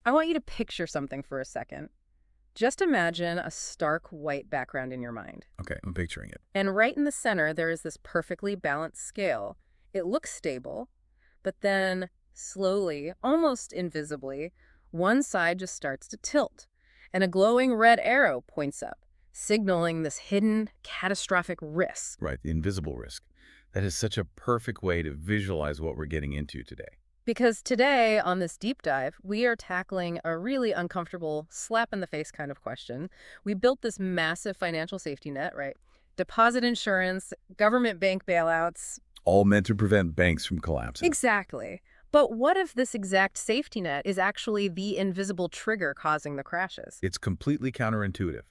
I want you to picture something for a second. Just imagine a stark white background in your mind. Okay, I'm picturing it. And right in the center, there is this perfectly balanced scale. It looks stable, but then slowly, almost invisibly, one side just starts to tilt, and a glowing red arrow points up, signaling this hidden, catastrophic risk. Right, the invisible risk. That is such a perfect way to visualize what we're getting into today. Because today, on this deep dive, we are tackling a really uncomfortable, slap-in-the-face kind of question. We built this massive financial safety net, right? Deposit insurance, government bank bailouts. All meant to prevent banks from collapsing. Exactly. But what if this exact safety net is actually the invisible trigger causing the crashes? It's completely counterintuitive.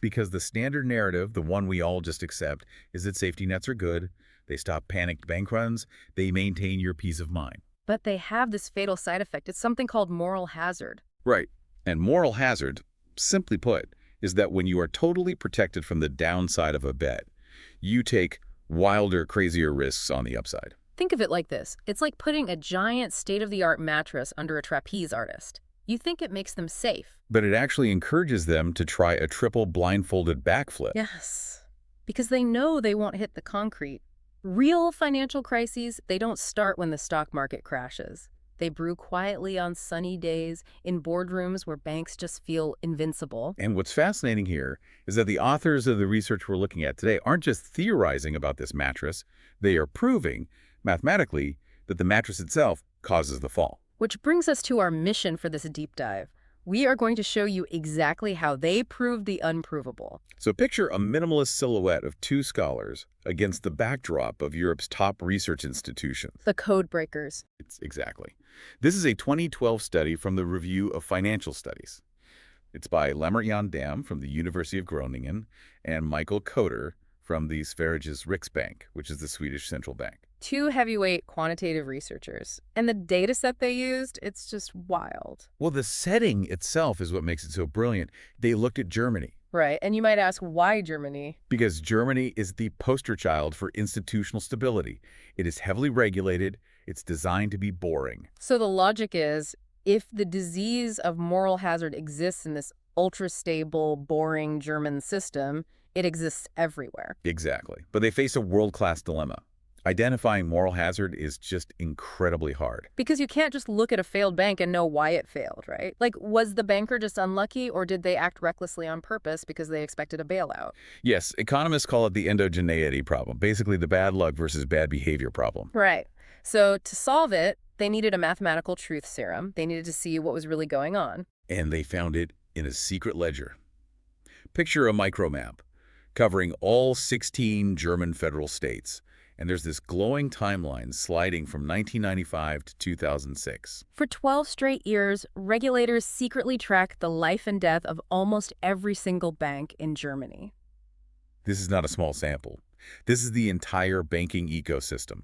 Because the standard narrative, the one we all just accept, is that safety nets are good, they stop panicked bank runs, they maintain your peace of mind. But they have this fatal side effect. It's something called moral hazard. Right. And moral hazard, simply put, is that when you are totally protected from the downside of a bet, you take wilder, crazier risks on the upside. Think of it like this. It's like putting a giant state-of-the-art mattress under a trapeze artist. You think it makes them safe. But it actually encourages them to try a triple blindfolded backflip. Yes, because they know they won't hit the concrete. Real financial crises, they don't start when the stock market crashes. They brew quietly on sunny days in boardrooms where banks just feel invincible. And what's fascinating here is that the authors of the research we're looking at today aren't just theorizing about this mattress. They are proving, mathematically, that the mattress itself causes the fall. Which brings us to our mission for this deep dive. We are going to show you exactly how they proved the unprovable. So picture a minimalist silhouette of two scholars against the backdrop of Europe's top research institutions. The code breakers. Exactly. This is a 2012 study from the Review of Financial Studies. It's by Lammertjan from the University of Groningen and Michael Koetter from the Sveriges Riksbank, which is the Swedish central bank. Two heavyweight quantitative researchers. And the data set they used, it's just wild. Well, the setting itself is what makes it so brilliant. They looked at Germany. Right, and you might ask, why Germany? Because Germany is the poster child for institutional stability. It is heavily regulated. It's designed to be boring. So the logic is, if the disease of moral hazard exists in this ultra-stable, boring German system, it exists everywhere. Exactly. But they face a world-class dilemma. Identifying moral hazard is just incredibly hard. Because you can't just look at a failed bank and know why it failed, right? Like, was the banker just unlucky, or did they act recklessly on purpose because they expected a bailout? Yes, economists call it the endogeneity problem, basically the bad luck versus bad behavior problem. Right. So to solve it, they needed a mathematical truth serum. They needed to see what was really going on. And they found it in a secret ledger. Picture a micromap covering all 16 German federal states. And there's this glowing timeline sliding from 1995 to 2006. For 12 straight years, regulators secretly tracked the life and death of almost every single bank in Germany. This is not a small sample. This is the entire banking ecosystem.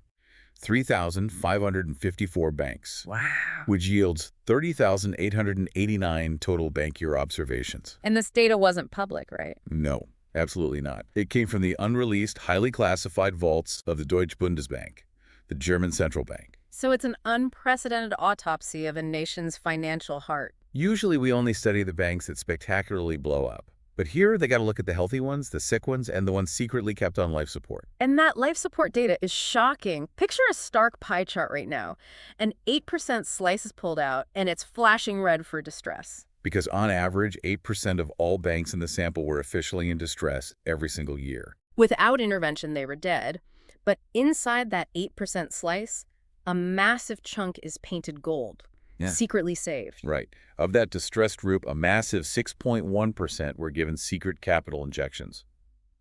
3,554 banks. Wow. Which yields 30,889 total bank year observations. And this data wasn't public, right? No. Absolutely not. It came from the unreleased, highly classified vaults of the Deutsche Bundesbank, the German central bank. So it's an unprecedented autopsy of a nation's financial heart. Usually we only study the banks that spectacularly blow up. But here they got to look at the healthy ones, the sick ones, and the ones secretly kept on life support. And that life support data is shocking. Picture a stark pie chart right now. An 8% slice is pulled out, and it's flashing red for distress. Because on average, 8% of all banks in the sample were officially in distress every single year. Without intervention, they were dead. But inside that 8% slice, a massive chunk is painted gold, secretly saved. Right. Of that distressed group, a massive 6.1% were given secret capital injections,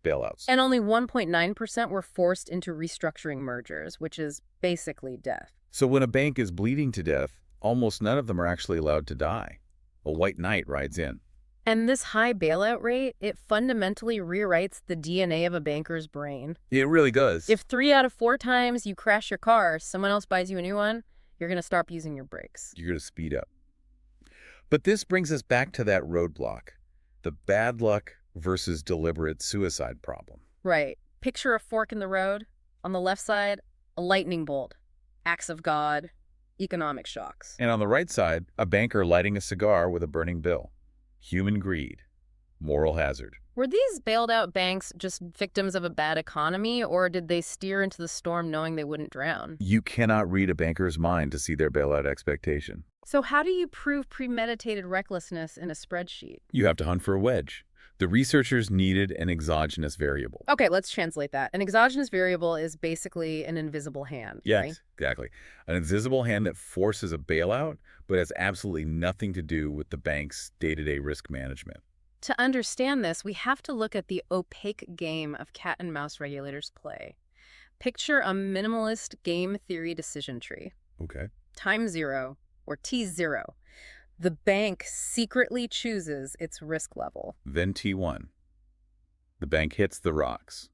bailouts. And only 1.9% were forced into restructuring mergers, which is basically death. So when a bank is bleeding to death, almost none of them are actually allowed to die. A white knight rides in. And this high bailout rate, it fundamentally rewrites the DNA of a banker's brain. It really does. If 3 out of 4 times you crash your car, someone else buys you a new one, you're going to stop using your brakes. You're going to speed up. But this brings us back to that roadblock, the bad luck versus deliberate suicide problem. Right. Picture a fork in the road. On the left side, a lightning bolt. Acts of God. economic shocks. And on the right side, a banker lighting a cigar with a burning bill. Human greed. Moral hazard. Were these bailed out banks just victims of a bad economy, or did they steer into the storm knowing they wouldn't drown? You cannot read a banker's mind to see their bailout expectation. So how do you prove premeditated recklessness in a spreadsheet? You have to hunt for a wedge. The researchers needed an exogenous variable. Okay, let's translate that. An exogenous variable is basically an invisible hand, Yes, right? exactly. An invisible hand that forces a bailout, but has absolutely nothing to do with the bank's day-to-day risk management. To understand this, we have to look at the opaque game of cat and mouse regulators play. Picture a minimalist game theory decision tree. Okay. Time zero, or T0. The bank secretly chooses its risk level. Then T1. The bank hits the rocks.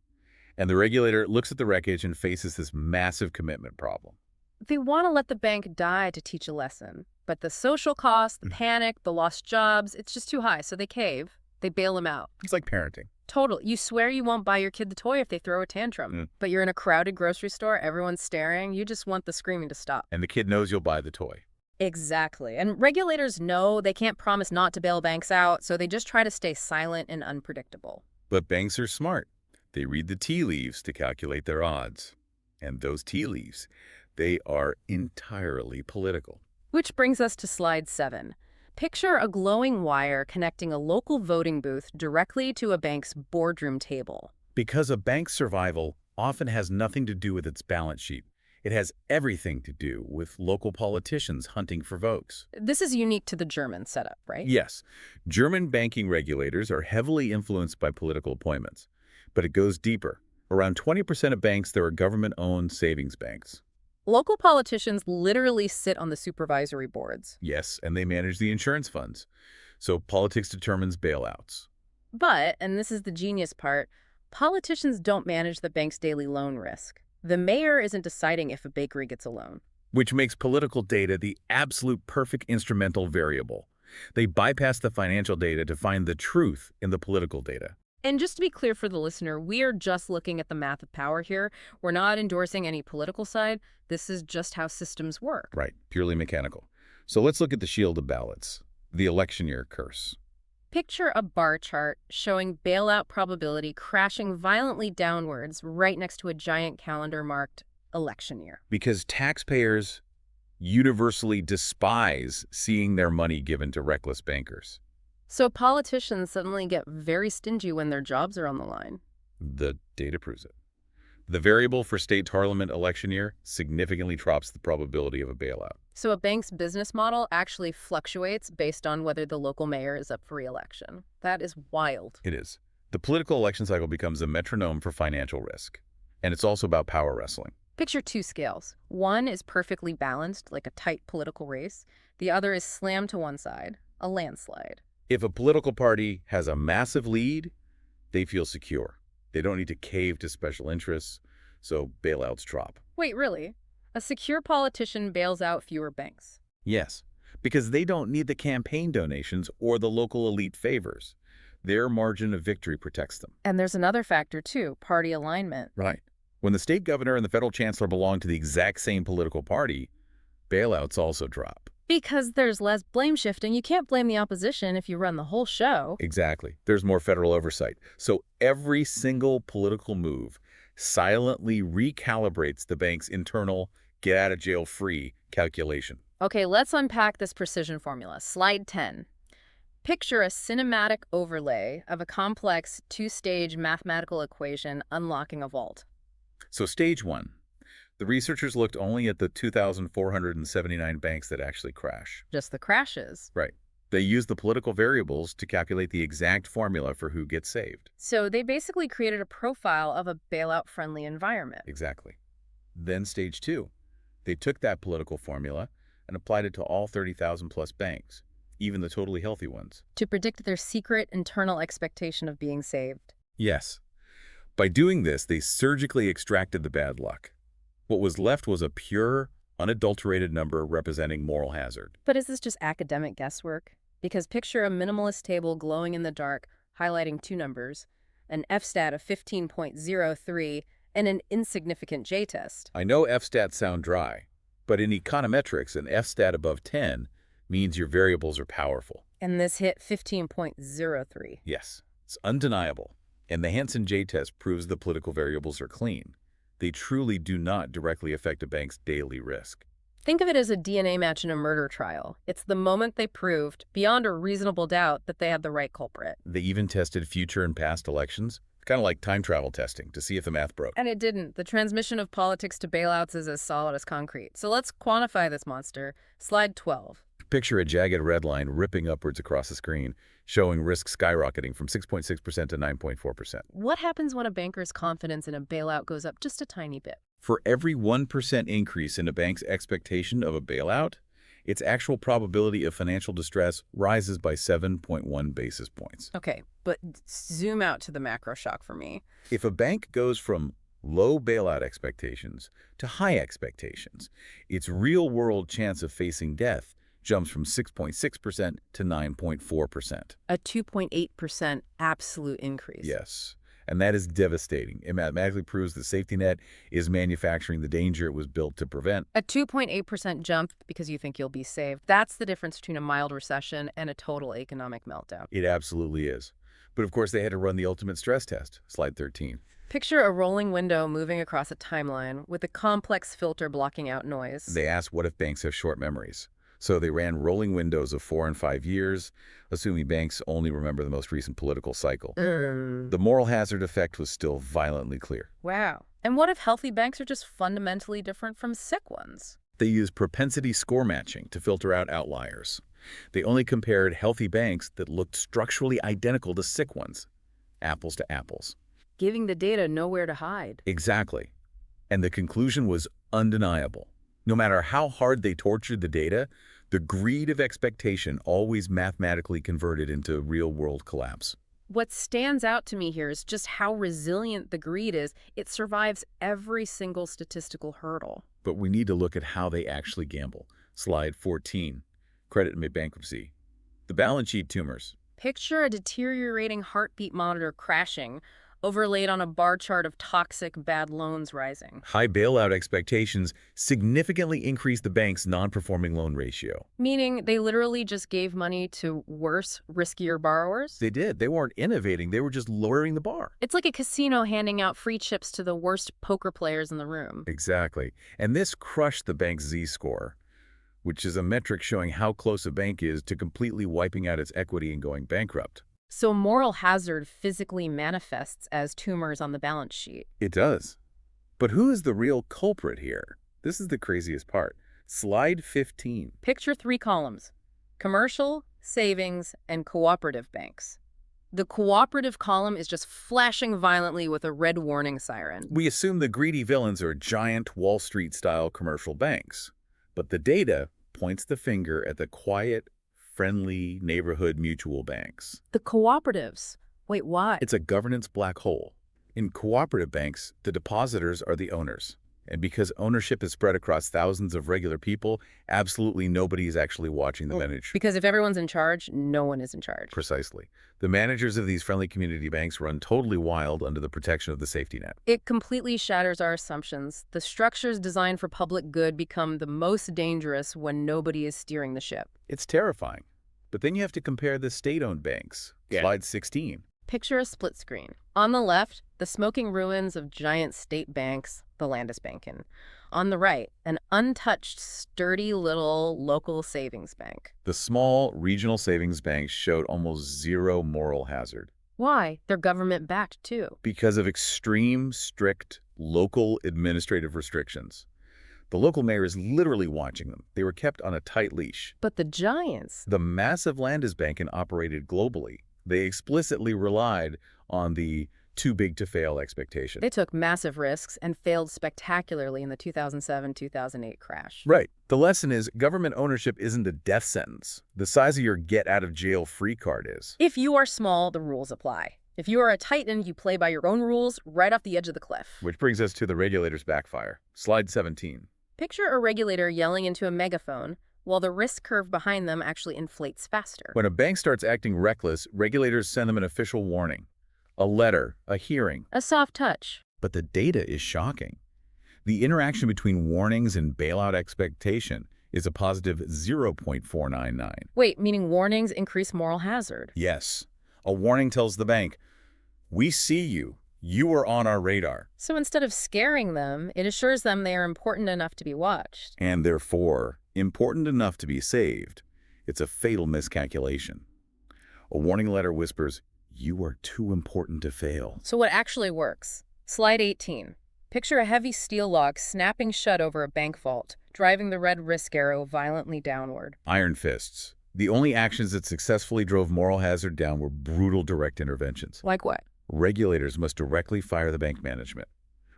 And the regulator looks at the wreckage and faces this massive commitment problem. They want to let the bank die to teach a lesson. But the social cost, the panic, the lost jobs, it's just too high, so they cave. They bail them out. It's like parenting. Total. You swear you won't buy your kid the toy if they throw a tantrum. But you're in a crowded grocery store, everyone's staring, you just want the screaming to stop. And the kid knows you'll buy the toy. Exactly. And regulators know they can't promise not to bail banks out, so they just try to stay silent and unpredictable. But banks are smart. They read the tea leaves to calculate their odds. And those tea leaves, they are entirely political. Which brings us to slide 7. Picture a glowing wire connecting a local voting booth directly to a bank's boardroom table. Because a bank's survival often has nothing to do with its balance sheet. It has everything to do with local politicians hunting for votes. This is unique to the German setup, right? Yes, German banking regulators are heavily influenced by political appointments. But it goes deeper. Around 20% of banks, there are government-owned savings banks. Local politicians literally sit on the supervisory boards. Yes, and they manage the insurance funds. So politics determines bailouts. But, and this is the genius part, politicians don't manage the bank's daily loan risk. The mayor isn't deciding if a bakery gets a loan. Which makes political data the absolute perfect instrumental variable. They bypass the financial data to find the truth in the political data. And just to be clear for the listener, we are just looking at the math of power here. We're not endorsing any political side. This is just how systems work. Right, purely mechanical. So let's look at the shield of ballots, the election year curse. Picture a bar chart showing bailout probability crashing violently downwards right next to a giant calendar marked election year. Because taxpayers universally despise seeing their money given to reckless bankers. So politicians suddenly get very stingy when their jobs are on the line. The data proves it. The variable for state parliament election year significantly drops the probability of a bailout. So a bank's business model actually fluctuates based on whether the local mayor is up for re-election. That is wild. It is. The political election cycle becomes a metronome for financial risk. And it's also about power wrestling. Picture two scales. One is perfectly balanced, like a tight political race. The other is slammed to one side, a landslide. If a political party has a massive lead, they feel secure. They don't need to cave to special interests, so bailouts drop. Wait, really? A secure politician bails out fewer banks? Yes, because they don't need the campaign donations or the local elite favors. Their margin of victory protects them. And there's another factor, too, party alignment. Right. When the state governor and the federal chancellor belong to the exact same political party, bailouts also drop. Because there's less blame shifting. You can't blame the opposition if you run the whole show. Exactly. There's more federal oversight. So every single political move silently recalibrates the bank's internal get-out-of-jail-free calculation. Okay, let's unpack this precision formula. Slide 10. Picture a cinematic overlay of a complex two-stage mathematical equation unlocking a vault. So stage 1. The researchers looked only at the 2,479 banks that actually crash. Just the crashes. Right. They used the political variables to calculate the exact formula for who gets saved. So they basically created a profile of a bailout-friendly environment. Exactly. Then stage 2. They took that political formula and applied it to all 30,000 plus banks, even the totally healthy ones. To predict their secret internal expectation of being saved. Yes. By doing this, they surgically extracted the bad luck. What was left was a pure, unadulterated number representing moral hazard. But is this just academic guesswork? Because picture a minimalist table glowing in the dark, highlighting two numbers, an F-stat of 15.03 and an insignificant J-test. I know F-stats sound dry, But in econometrics, an F-stat above 10 means your variables are powerful. And this hit 15.03. Yes, it's undeniable. And the Hansen J-test proves the political variables are clean. They truly do not directly affect a bank's daily risk. Think of it as a DNA match in a murder trial. It's the moment they proved, beyond a reasonable doubt, that they had the right culprit. They even tested future and past elections, kind of like time travel testing, to see if the math broke. And it didn't. The transmission of politics to bailouts is as solid as concrete. So let's quantify this monster. Slide 12. Picture a jagged red line ripping upwards across the screen, showing risk skyrocketing from 6.6% to 9.4%. What happens when a banker's confidence in a bailout goes up just a tiny bit? For every 1% increase in a bank's expectation of a bailout, its actual probability of financial distress rises by 7.1 basis points. Okay, but zoom out to the macro shock for me. If a bank goes from low bailout expectations to high expectations, its real-world chance of facing death jumps from 6.6% to 9.4%. A 2.8% absolute increase. Yes, and that is devastating. It mathematically proves the safety net is manufacturing the danger it was built to prevent. A 2.8% jump because you think you'll be saved. That's the difference between a mild recession and a total economic meltdown. It absolutely is. But of course, they had to run the ultimate stress test, slide 13. Picture a rolling window moving across a timeline with a complex filter blocking out noise. They asked, what if banks have short memories? So they ran rolling windows of 4 and 5 years, assuming banks only remember the most recent political cycle. The moral hazard effect was still violently clear. Wow. And what if healthy banks are just fundamentally different from sick ones? They used propensity score matching to filter out outliers. They only compared healthy banks that looked structurally identical to sick ones, apples to apples. Giving the data nowhere to hide. Exactly. And the conclusion was undeniable. No matter how hard they tortured the data, the greed of expectation always mathematically converted into real-world collapse. What stands out to me here is just how resilient the greed is. It survives every single statistical hurdle. But we need to look at how they actually gamble. Slide 14, credit amid bankruptcy. The balance sheet tumors. Picture a deteriorating heartbeat monitor crashing, overlaid on a bar chart of toxic bad loans rising. High bailout expectations significantly increased the bank's non-performing loan ratio. Meaning they literally just gave money to worse, riskier borrowers? They did. They weren't innovating. They were just lowering the bar. It's like a casino handing out free chips to the worst poker players in the room. Exactly. And this crushed the bank's Z-score, which is a metric showing how close a bank is to completely wiping out its equity and going bankrupt. So moral hazard physically manifests as tumors on the balance sheet. It does. But who is the real culprit here? This is the craziest part. Slide 15. Picture 3 columns: commercial, savings, and cooperative banks. The cooperative column is just flashing violently with a red warning siren. We assume the greedy villains are giant Wall Street-style commercial banks. But the data points the finger at the quiet, friendly neighborhood mutual banks. The cooperatives. Wait, why? It's a governance black hole. In cooperative banks, the depositors are the owners. And because ownership is spread across thousands of regular people, absolutely nobody is actually watching the management. Because if everyone's in charge, no one is in charge. Precisely. The managers of these friendly community banks run totally wild under the protection of the safety net. It completely shatters our assumptions. The structures designed for public good become the most dangerous when nobody is steering the ship. It's terrifying. But then you have to compare the state-owned banks. Slide 16. Picture a split screen. On the left, the smoking ruins of giant state banks, the Landesbanken. On the right, an untouched, sturdy little local savings bank. The small regional savings banks showed almost zero moral hazard. Why? They're government-backed, too. Because of extreme, strict, local administrative restrictions. The local mayor is literally watching them. They were kept on a tight leash. But the giants... The massive Landesbanken operated globally. They explicitly relied on the too-big-to-fail expectation. They took massive risks and failed spectacularly in the 2007-2008 crash. Right. The lesson is government ownership isn't a death sentence. The size of your get-out-of-jail-free card is. If you are small, the rules apply. If you are a titan, you play by your own rules right off the edge of the cliff. Which brings us to the regulator's backfire. Slide 17. Picture a regulator yelling into a megaphone while the risk curve behind them actually inflates faster. When a bank starts acting reckless, regulators send them an official warning. A letter, a hearing. A soft touch. But the data is shocking. The interaction between warnings and bailout expectation is a positive 0.499. Wait, meaning warnings increase moral hazard. Yes, a warning tells the bank, we see you. You are on our radar. So instead of scaring them, it assures them they are important enough to be watched. And therefore, important enough to be saved. It's a fatal miscalculation. A warning letter whispers, you are too important to fail. So what actually works? Slide 18. Picture a heavy steel log snapping shut over a bank vault, driving the red risk arrow violently downward. Iron fists. The only actions that successfully drove moral hazard down were brutal direct interventions. Like what? Regulators must directly fire the bank management,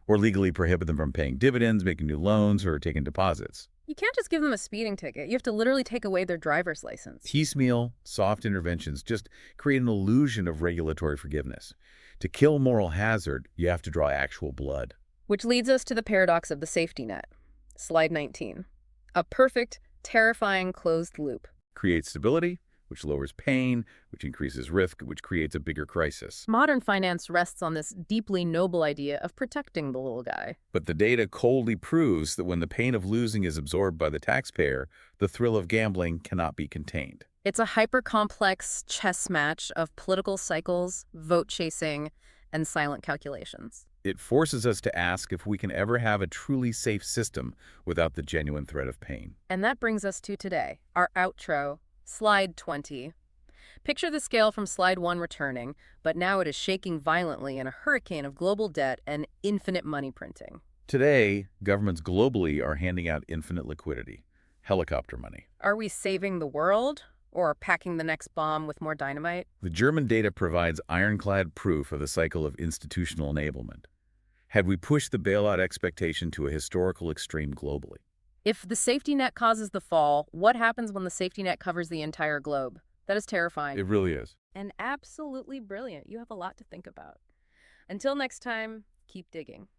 or legally prohibit them from paying dividends, making new loans, or taking deposits. You can't just give them a speeding ticket. You have to literally take away their driver's license. Piecemeal, soft interventions just create an illusion of regulatory forgiveness. To kill moral hazard, you have to draw actual blood. Which leads us to the paradox of the safety net. Slide 19. A perfect, terrifying closed loop. Creates stability, which lowers pain, which increases risk, which creates a bigger crisis. Modern finance rests on this deeply noble idea of protecting the little guy. But the data coldly proves that when the pain of losing is absorbed by the taxpayer, the thrill of gambling cannot be contained. It's a hyper-complex chess match of political cycles, vote chasing, and silent calculations. It forces us to ask if we can ever have a truly safe system without the genuine threat of pain. And that brings us to today, our outro, Slide 20. Picture the scale from Slide 1 returning, but now it is shaking violently in a hurricane of global debt and infinite money printing. Today, governments globally are handing out infinite liquidity, helicopter money. Are we saving the world? Or packing the next bomb with more dynamite? The German data provides ironclad proof of the cycle of institutional enablement. Had we pushed the bailout expectation to a historical extreme globally? If the safety net causes the fall, what happens when the safety net covers the entire globe? That is terrifying. It really is. And absolutely brilliant. You have a lot to think about. Until next time, keep digging.